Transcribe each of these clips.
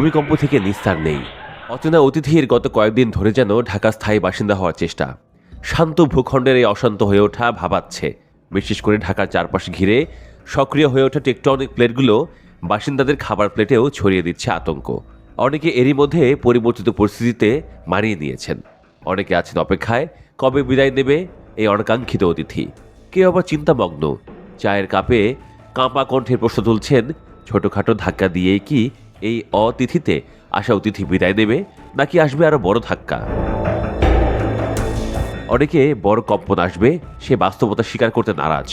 ভূমিকম্প থেকে নিস্তার নেই। অচেনা অতিথির গত কয়েকদিন ধরে যেন ঢাকা স্থায়ী বাসিন্দা হওয়ার চেষ্টা। শান্ত ভূখণ্ডের এই অশান্ত হয়ে ওঠা ভাবাচ্ছে। বিশেষ করে ঢাকার চারপাশে ঘিরে সক্রিয় হয়ে ওঠা টেকটনিক প্লেটগুলো বাসিন্দাদের খাবার প্লেটেও ছড়িয়ে দিচ্ছে আতঙ্ক। অনেকে এরই মধ্যে পরিবর্তিত পরিস্থিতিতে মানিয়ে নিয়েছেন। অনেকে আছেন অপেক্ষায়, কবে বিদায় দেবে এই অনাকাঙ্ক্ষিত অতিথি। কেউ আবার চিন্তামগ্ন, চায়ের কাপে কাঁপা কণ্ঠের প্রশ্ন তুলছেন, ছোটখাটো ধাক্কা দিয়েই কি এই অতিথিতে আসা অতিথি বিদায় দেবে, নাকি আসবে আরো বড় ধাক্কা? অনেকে বড় কম্পন আসবে সে বাস্তবতা স্বীকার করতে নারাজ।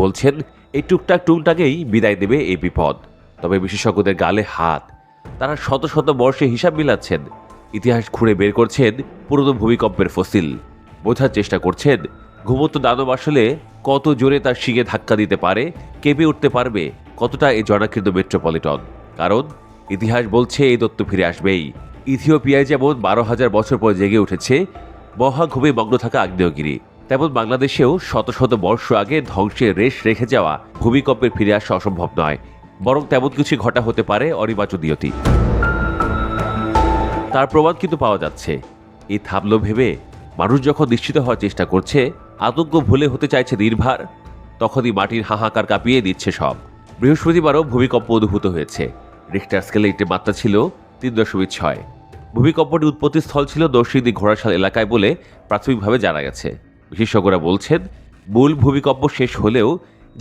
বলছেন এই টুকটাকেই বিদায় দেবে এই বিপদ। তবে বিশেষজ্ঞদের গালে হাত। তারা শত শত বর্ষে হিসাব মিলাচ্ছেন, ইতিহাস খুঁড়ে বের করছেন পুরনো ভূমিকম্পের ফসিল। বোঝার চেষ্টা করছেন ঘুমন্ত দানব আসলে কত জোরে তার শিঙে ধাক্কা দিতে পারে, কেঁপে উঠতে পারবে কতটা এই জনাকৃত মেট্রোপলিটন। কারণ ইতিহাস বলছে এই দত্ত ফিরে আসবেই। ইথিওপিয়ায় যেমন 12,000 বছর পর জেগে উঠেছে মহাঘুমে মগ্ন থাকা আগ্নেয়গিরি, তেমন বাংলাদেশেও শত শত বর্ষ আগে ধ্বংসের রেশ রেখে যাওয়া ভূমিকম্পের ফিরে আসা অসম্ভব নয়, বরং তেমন কিছু ঘটা হতে পারে অনিবার্যদীয়তি। তার প্রমাণ কিন্তু পাওয়া যাচ্ছে। এই থামলো ভেবে মানুষ যখন নিশ্চিত হওয়ার চেষ্টা করছে, আতঙ্ক ভুলে হতে চাইছে নির্ভার, তখনই মাটির হাহাকার কাঁপিয়ে দিচ্ছে সব। বৃহস্পতিবারও ভূমিকম্প অনুভূত হয়েছে। রিখটার স্কেলে এটির মাত্রা ছিল 3.6। ভূমিকম্পটির উৎপত্তি স্থল ছিল নরসিংদী ঘোড়াশাল এলাকায় বলে প্রাথমিকভাবে জানা গেছে। বিশেষজ্ঞরা বলছেন মূল ভূমিকম্প শেষ হলেও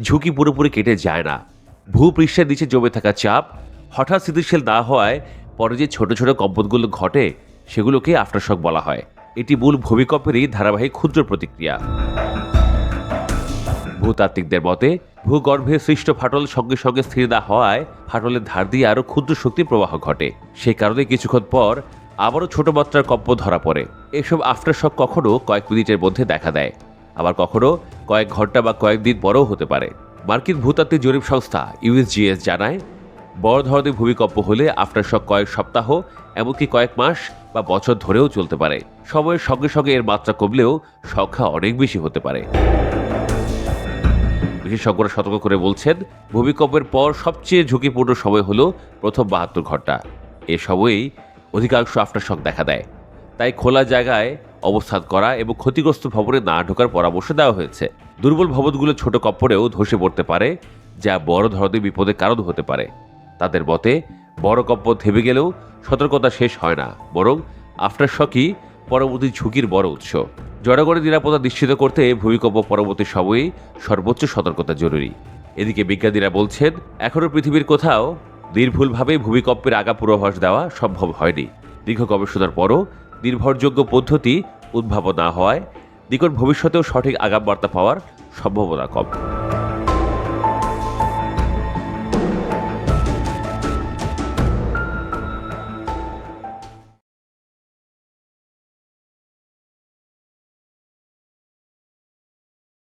ঝুঁকি পুরোপুরি কেটে যায় না। ভূপৃষ্ঠের নিচে জমে থাকা চাপ হঠাৎ স্থিতিশীল না হওয়ায় পরে যে ছোট ছোট কম্পনগুলো ঘটে সেগুলোকে আফটারশক বলা হয়। এটি মূল ভূমিকম্পেরই ধারাবাহিক ক্ষুদ্র প্রতিক্রিয়া। ভূতাত্ত্বিকদের মতে ভূগর্ভে সৃষ্ট ফাটল সঙ্গে সঙ্গে স্থির না হওয়ায় ফাটলের ধার দিয়ে আরও ক্ষুদ্র শক্তি প্রবাহ ঘটে। সেই কারণে কিছুক্ষণ পর আবারও ছোট মাত্রার কম্প ধরা পড়ে। এসব আফটারশক কখনো কয়েক মিনিটের মধ্যে দেখা দেয়, আবার কখনো কয়েক ঘন্টা বা কয়েকদিন পরেও হতে পারে। মার্কিন ভূতাত্ত্বিক জরিপ সংস্থা USGS জানায়, বড় ধরনের ভূমিকম্প হলে আফটারশক কয়েক সপ্তাহ, এমনকি কয়েক মাস বা বছর ধরেও চলতে পারে। সময়ের সঙ্গে সঙ্গে এর মাত্রা কমলেও সংখ্যা অনেক বেশি হতে পারে। বিশেষজ্ঞরা সতর্ক করে বলছেন, ভূমিকম্পের পর সবচেয়ে ঝুঁকিপূর্ণ সময় হলো প্রথম 72 ঘন্টা। এ সময়েই অধিকাংশ আফটারশক দেখা দেয়। তাই খোলা জায়গায় অবস্থান করা এবং ক্ষতিগ্রস্ত ভবনে না ঢোকার পরামর্শ দেওয়া হয়েছে। দুর্বল ভবনগুলো ছোট কম্পনেও ধসে পড়তে পারে, যা বড় ধরনের বিপদের কারণ হতে পারে। তাদের মতে বড় কম্পন থেমে গেলেও সতর্কতা শেষ হয় না, বরং আফটারশকই পরবর্তী ঝুঁকির বড় উৎস। জনগণের নিরাপত্তা নিশ্চিত করতে ভূমিকম্প পরবর্তী সময়েই সর্বোচ্চ সতর্কতা জরুরি। এদিকে বিজ্ঞানীরা বলছেন, এখনও পৃথিবীর কোথাও নির্ভুলভাবে ভূমিকম্পের আগা পূর্বাভাস দেওয়া সম্ভব হয়নি। দীর্ঘ গবেষণার পরও নির্ভরযোগ্য পদ্ধতি উদ্ভাবন না হওয়ায় নিকট ভবিষ্যতেও সঠিক আগাম বার্তা পাওয়ার সম্ভাবনা কম।